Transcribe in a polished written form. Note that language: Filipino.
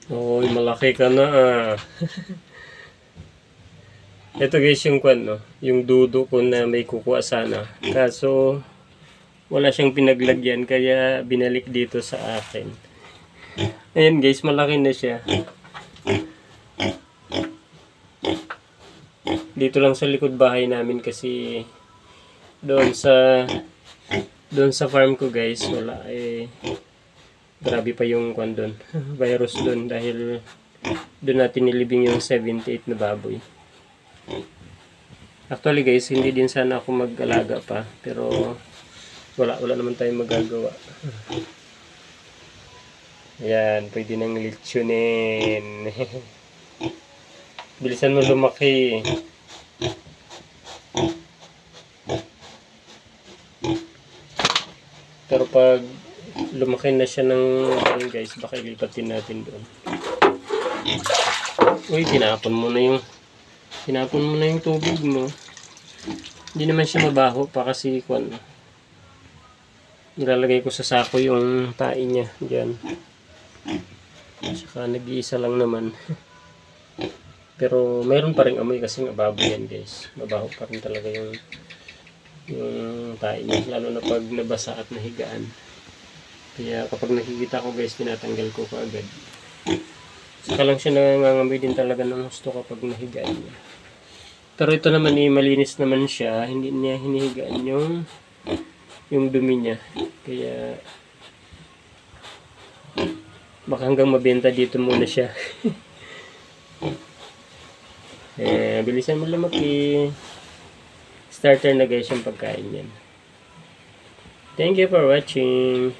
Oy, malaki ka na ah. Ito guys yung kwan, no? Yung dudo ko na may kukuha sana. Kaso, wala siyang pinaglagyan kaya binalik dito sa akin. Ayan guys, malaki na siya. Dito lang sa likod bahay namin kasi doon sa farm ko guys, wala grabe pa yung kwan doon. Virus doon dahil doon natin nilibing yung 78 na baboy. Actually guys, hindi din sana ako mag-alaga pa, pero wala naman tayong magagawa. Ayan, pwede nang litsunin. Bilisan mo lumaki. Pero pag lumaki na siya ng guys, baka ilipatin natin doon. Uy, tinapon mo na yung tubig mo. Hindi naman siya mabaho pa kasi kwan. Nilalagay ko sa sako yung tae niya diyan. Saka nag-iisa lang naman. Pero mayroon pa ring amoy kasi baboy yan guys. Mabaho pa rin talaga yung tae niya, lalo na pag nabasa at nahigaan. Kaya kapag nakikita ko guys, tinatanggal ko kaagad. Saka lang siya nangangamoy din talaga ng gusto kapag nahigaan niya. Pero ito naman malinis naman siya, hindi niya hinihigaan yung dumi niya. Kaya baka hanggang mabenta dito muna siya. Bilisan mo lumaki. Starter na guys yung pagkain yan. Thank you for watching.